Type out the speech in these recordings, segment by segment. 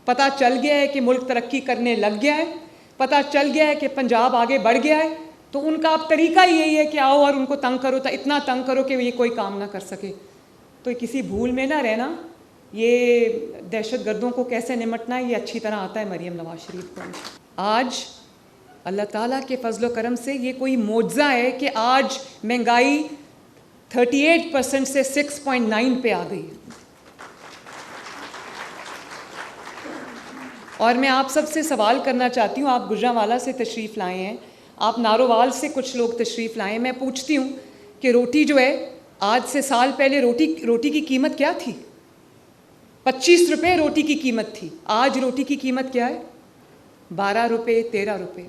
پتہ چل گیا ہے کہ ملک ترقی کرنے لگ گیا ہے، پتہ چل گیا ہے کہ پنجاب آگے بڑھ گیا ہے، تو ان کا اب طریقہ یہی ہے کہ آؤ اور ان کو تنگ کرو، تو اتنا تنگ کرو کہ یہ کوئی کام نہ کر سکے۔ تو کسی بھول میں نہ رہنا، یہ دہشت گردوں کو کیسے نمٹنا ہے یہ اچھی طرح آتا ہے مریم نواز شریف کو۔ آج اللہ تعالیٰ کے فضل و کرم سے یہ کوئی معجزہ ہے کہ آج مہنگائی 38% سے 6.9 پہ آ گئی ہے۔ اور میں آپ سب سے سوال کرنا چاہتی ہوں، آپ گجرانوالہ سے تشریف لائے ہیں، آپ نارووال سے کچھ لوگ تشریف لائے ہیں، میں پوچھتی ہوں کہ روٹی جو ہے آج سے سال پہلے روٹی کی قیمت کیا تھی؟ 25 روپے روٹی کی قیمت تھی، آج روٹی کی قیمت کیا ہے؟ 12 روپے 13 روپے۔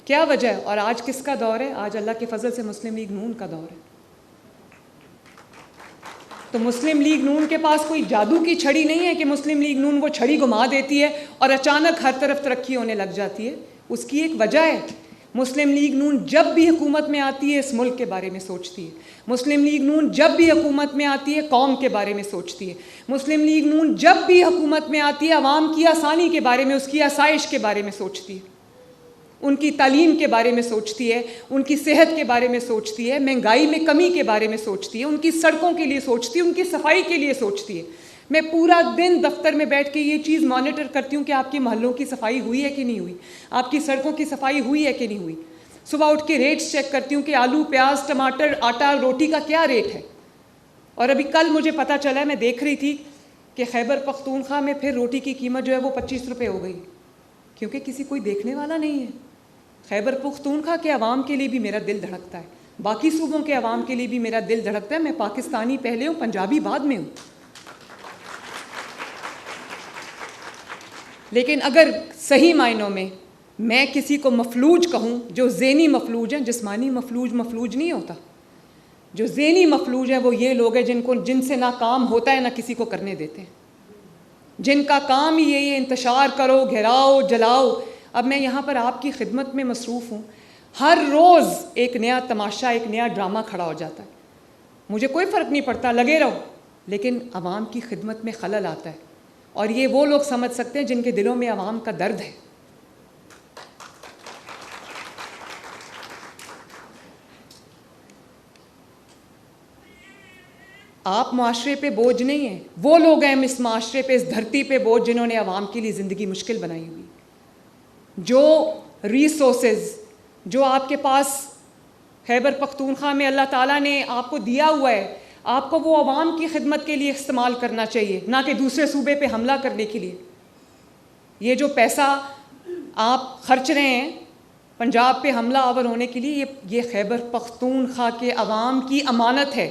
کیا وجہ ہے؟ اور آج کس کا دور ہے؟ آج اللہ کے فضل سے مسلم لیگ نون کا دور ہے۔ تو مسلم لیگ نون کے پاس کوئی جادو کی چھڑی نہیں ہے کہ مسلم لیگ نون وہ چھڑی گھما دیتی ہے اور اچانک ہر طرف ترقی ہونے لگ جاتی ہے۔ اس کی ایک وجہ ہے، مسلم لیگ نون جب بھی حکومت میں آتی ہے اس ملک کے بارے میں سوچتی ہے، مسلم لیگ نون جب بھی حکومت میں آتی ہے قوم کے بارے میں سوچتی ہے، مسلم لیگ نون جب بھی حکومت میں آتی ہے عوام کی آسانی کے بارے میں، اس کی آسائش کے بارے میں سوچتی ہے، ان کی تعلیم کے بارے میں سوچتی ہے، ان کی صحت کے بارے میں سوچتی ہے، مہنگائی میں کمی کے بارے میں سوچتی ہے، ان کی سڑکوں کے لیے سوچتی ہے، ان کی صفائی کے لیے سوچتی ہے۔ میں پورا دن دفتر میں بیٹھ کے یہ چیز مانیٹر کرتی ہوں کہ آپ کی محلوں کی صفائی ہوئی ہے کہ نہیں ہوئی، آپ کی سڑکوں کی صفائی ہوئی ہے کہ نہیں ہوئی۔ صبح اٹھ کے ریٹس چیک کرتی ہوں کہ آلو، پیاز، ٹماٹر، آٹا، روٹی کا کیا ریٹ ہے۔ اور ابھی کل مجھے پتہ چلا ہے، میں دیکھ رہی تھی کہ خیبر پختونخوا میں پھر روٹی کی قیمت جو ہے وہ 25 روپے ہو گئی، کیونکہ کسی کوئی دیکھنے والا نہیں ہے۔ خیبر پختونخوا کے عوام کے لیے بھی میرا دل دھڑکتا ہے، باقی صوبوں کے عوام کے لیے بھی میرا دل دھڑکتا ہے۔ میں پاکستانی پہلے ہوں، پنجابی بعد میں ہوں، لیکن اگر صحیح معنوں میں کسی کو مفلوج کہوں، جو ذہنی مفلوج ہیں، جسمانی مفلوج نہیں ہوتا، جو ذہنی مفلوج ہیں وہ یہ لوگ ہیں جن سے نہ کام ہوتا ہے نہ کسی کو کرنے دیتے ہیں، جن کا کام ہی یہی ہے انتشار کرو، گھراؤ، جلاؤ۔ اب میں یہاں پر آپ کی خدمت میں مصروف ہوں، ہر روز ایک نیا تماشا، ایک نیا ڈرامہ کھڑا ہو جاتا ہے، مجھے کوئی فرق نہیں پڑتا، لگے رہو، لیکن عوام کی خدمت میں خلل آتا ہے، اور یہ وہ لوگ سمجھ سکتے ہیں جن کے دلوں میں عوام کا درد ہے۔ آپ معاشرے پہ بوجھ نہیں ہیں، وہ لوگ ہیں اس معاشرے پہ، اس دھرتی پہ بوجھ جنہوں نے عوام کے لیے زندگی مشکل بنائی ہوئی۔ جو ریسورسز جو آپ کے پاس خیبر پختونخوا میں اللہ تعالیٰ نے آپ کو دیا ہوا ہے، آپ کو وہ عوام کی خدمت کے لیے استعمال کرنا چاہیے، نہ کہ دوسرے صوبے پہ حملہ کرنے کے لیے۔ یہ جو پیسہ آپ خرچ رہے ہیں پنجاب پہ حملہ آور ہونے کے لیے، یہ خیبر پختونخوا کے عوام کی امانت ہے۔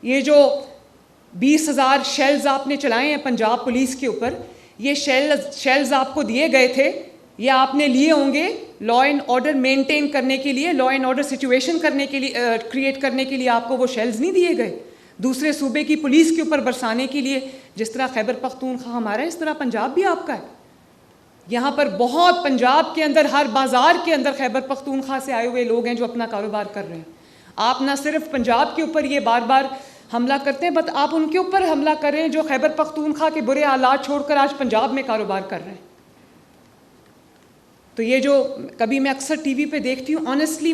یہ جو 20,000 شیلز آپ نے چلائے ہیں پنجاب پولیس کے اوپر، یہ شیلز آپ کو دیے گئے تھے، یہ آپ نے لیے ہوں گے لا اینڈ آرڈر مینٹین کرنے کے لیے، لا اینڈ آرڈر سچویشن کرنے کے لیے، کریٹ کرنے کے لیے آپ کو وہ شیلز نہیں دیے گئے دوسرے صوبے کی پولیس کے اوپر برسانے کے لیے۔ جس طرح خیبر پختونخوا ہمارا ہے، اس طرح پنجاب بھی آپ کا ہے۔ یہاں پر بہت پنجاب کے اندر ہر بازار کے اندر خیبر پختونخوا سے آئے ہوئے لوگ ہیں جو اپنا کاروبار کر رہے ہیں۔ آپ نہ صرف پنجاب کے اوپر یہ بار بار حملہ کرتے ہیں، بٹ آپ ان کے اوپر حملہ کر رہے ہیں جو خیبر پختونخوا کے برے حالات چھوڑ کر آج پنجاب میں کاروبار کر رہے ہیں۔ تو یہ جو کبھی میں اکثر ٹی وی پہ دیکھتی ہوں، آنیسٹلی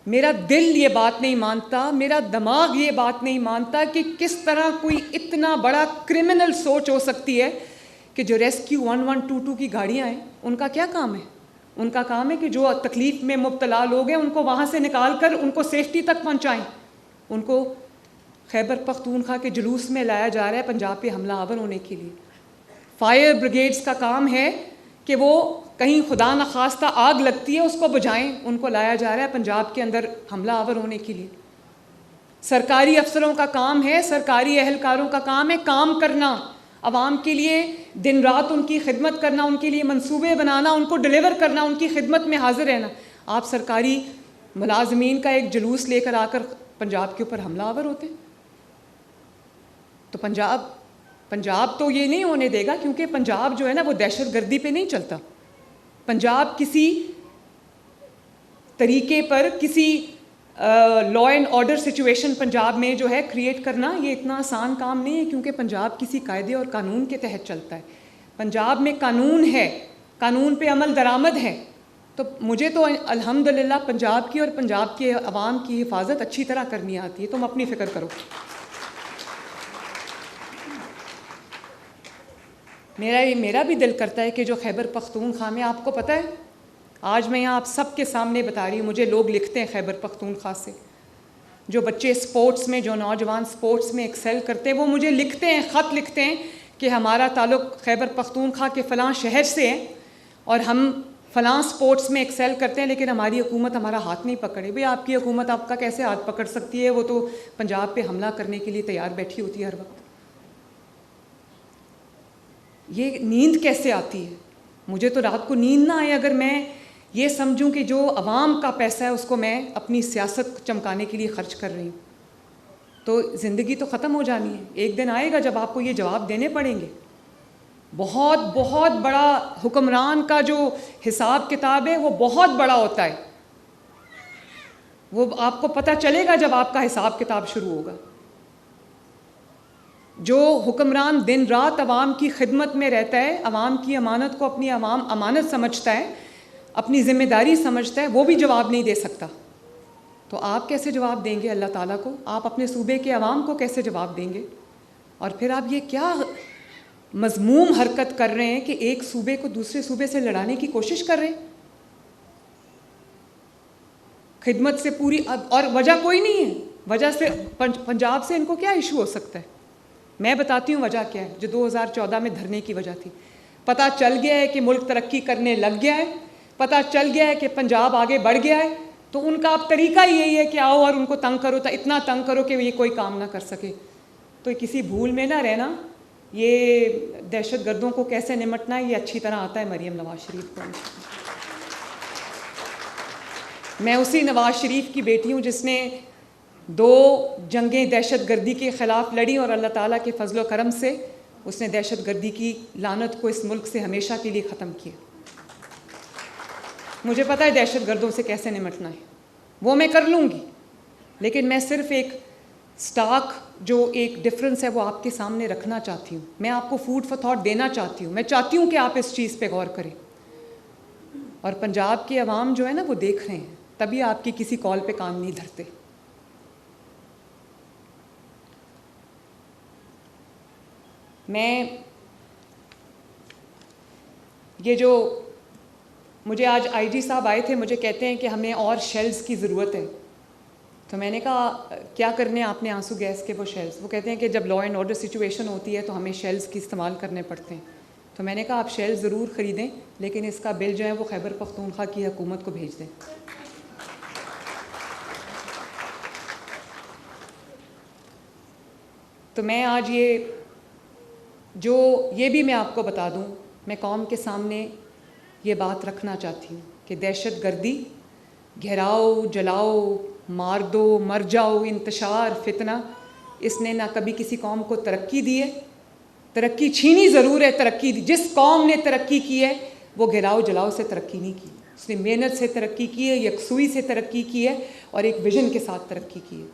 میرا دل یہ بات نہیں مانتا، میرا دماغ یہ بات نہیں مانتا کہ کس طرح کوئی اتنا بڑا کرمنل سوچ ہو سکتی ہے کہ جو ریسکیو 1122 کی گاڑیاں ہیں ان کا کیا کام ہے؟ ان کا کام ہے کہ جو تکلیف میں مبتلا لوگ ہیں ان کو وہاں سے نکال کر ان کو سیفٹی تک پہنچائیں۔ ان کو خیبر پختونخوا کے جلوس میں لایا جا رہا ہے پنجاب پہ حملہ آور ہونے کے لیے۔ فائر بریگیڈز کا کام ہے کہ وہ کہیں خدا نخواستہ آگ لگتی ہے اس کو بجھائیں، ان کو لایا جا رہا ہے پنجاب کے اندر حملہ آور ہونے کے لیے۔ سرکاری افسروں کا کام ہے، سرکاری اہلکاروں کا کام ہے کام کرنا، عوام کے لیے دن رات ان کی خدمت کرنا، ان کے لیے منصوبے بنانا، ان کو ڈیلیور کرنا، ان کی خدمت میں حاضر رہنا۔ آپ سرکاری ملازمین کا ایک جلوس لے کر آ کر پنجاب کے اوپر حملہ آور ہوتے ہیں۔ تو پنجاب تو یہ نہیں ہونے دے گا، کیونکہ پنجاب جو ہے نا وہ دہشت گردی پہ نہیں چلتا۔ پنجاب کسی طریقے پر، کسی law and order situation Punjab میں جو ہے کریٹ کرنا یہ اتنا آسان کام نہیں ہے, کیونکہ پنجاب کسی قاعدے اور قانون کے تحت چلتا ہے. پنجاب میں قانون ہے, قانون پہ عمل درآمد ہے. تو مجھے تو الحمدللہ پنجاب کی اور پنجاب کے عوام کی حفاظت اچھی طرح کرنی آتی ہے, تم اپنی فکر کرو. میرا بھی دل کرتا ہے کہ جو خیبر پختونخوا میں, آپ کو پتہ ہے آج میں یہاں آپ سب کے سامنے بتا رہی ہوں, مجھے لوگ لکھتے ہیں خیبر پختونخوا سے, جو بچے سپورٹس میں, جو نوجوان سپورٹس میں ایکسیل کرتے ہیں, وہ مجھے لکھتے ہیں, خط لکھتے ہیں کہ ہمارا تعلق خیبر پختونخوا کے فلاں شہر سے ہے اور ہم فلاں سپورٹس میں ایکسیل کرتے ہیں, لیکن ہماری حکومت ہمارا ہاتھ نہیں پکڑے. بھئی آپ کی حکومت آپ کا کیسے ہاتھ پکڑ سکتی ہے؟ وہ تو پنجاب پہ حملہ کرنے کے لیے تیار بیٹھی ہوتی ہے ہر وقت. یہ نیند کیسے آتی ہے؟ مجھے تو رات کو نیند نہ آئے اگر میں یہ سمجھوں کہ جو عوام کا پیسہ ہے اس کو میں اپنی سیاست چمکانے کے لیے خرچ کر رہی ہوں. تو زندگی تو ختم ہو جانی ہے. ایک دن آئے گا جب آپ کو یہ جواب دینے پڑیں گے. بہت بہت بڑا حکمران کا جو حساب کتاب ہے وہ بہت بڑا ہوتا ہے. وہ آپ کو پتہ چلے گا جب آپ کا حساب کتاب شروع ہوگا. جو حکمران دن رات عوام کی خدمت میں رہتا ہے, عوام کی امانت کو اپنی امانت سمجھتا ہے, اپنی ذمہ داری سمجھتا ہے, وہ بھی جواب نہیں دے سکتا. تو آپ کیسے جواب دیں گے اللہ تعالیٰ کو؟ آپ اپنے صوبے کے عوام کو کیسے جواب دیں گے؟ اور پھر آپ یہ کیا مذموم حرکت کر رہے ہیں کہ ایک صوبے کو دوسرے صوبے سے لڑانے کی کوشش کر رہے ہیں خدمت سے پوری, اور وجہ کوئی نہیں ہے. وجہ سے پنجاب سے ان کو کیا ایشو ہو سکتا ہے؟ میں بتاتی ہوں وجہ کیا ہے. جو 2014 میں دھرنے کی وجہ تھی, پتہ چل گیا ہے کہ ملک ترقی کرنے لگ گیا ہے, پتہ چل گیا ہے کہ پنجاب آگے بڑھ گیا ہے, تو ان کا اب طریقہ یہی ہے کہ آؤ اور ان کو تنگ کرو, تو اتنا تنگ کرو کہ یہ کوئی کام نہ کر سکے. تو کسی بھول میں نہ رہنا. یہ دہشت گردوں کو کیسے نمٹنا ہے یہ اچھی طرح آتا ہے مریم نواز شریف کو. میں اسی نواز شریف کی بیٹی ہوں جس نے 2 جنگیں دہشت گردی کے خلاف لڑی, اور اللہ تعالیٰ کے فضل و کرم سے اس نے دہشت گردی کی لعنت کو اس ملک سے ہمیشہ کے لیے ختم کیا. مجھے پتہ ہے دہشت گردوں سے کیسے نمٹنا ہے, وہ میں کر لوں گی. لیکن میں صرف ایک سٹاک جو ایک ڈفرنس ہے وہ آپ کے سامنے رکھنا چاہتی ہوں. میں آپ کو فوڈ فار تھاٹ دینا چاہتی ہوں. میں چاہتی ہوں کہ آپ اس چیز پہ غور کریں. اور پنجاب کے عوام جو ہے نا وہ دیکھ رہے ہیں, تبھی آپ کی کسی کال پہ کان نہیں دھرتے. میں یہ جو مجھے آج آئی جی صاحب آئے تھے, مجھے کہتے ہیں کہ ہمیں اور شیلز کی ضرورت ہے. تو میں نے کہا کیا کرنے آپ نے آنسو گیس کے وہ شیلز؟ وہ کہتے ہیں کہ جب لا اینڈ آرڈر سچویشن ہوتی ہے تو ہمیں شیلز کی استعمال کرنے پڑتے ہیں. تو میں نے کہا آپ شیلز ضرور خریدیں, لیکن اس کا بل جو ہے وہ خیبر پختونخوا کی حکومت کو بھیج دیں. تو میں آج یہ بھی میں آپ کو بتا دوں, میں قوم کے سامنے یہ بات رکھنا چاہتی ہوں کہ دہشت گردی, گھیراؤ, جلاؤ, مار دو, مر جاؤ, انتشار, فتنہ, اس نے نہ کبھی کسی قوم کو ترقی دی ہے. ترقی چھینی ضرور ہے, ترقی دی. جس قوم نے ترقی کی ہے وہ گھیراؤ جلاؤ سے ترقی نہیں کی. اس نے محنت سے ترقی کی ہے, یکسوئی سے ترقی کی ہے, اور ایک ویژن کے ساتھ ترقی کی ہے.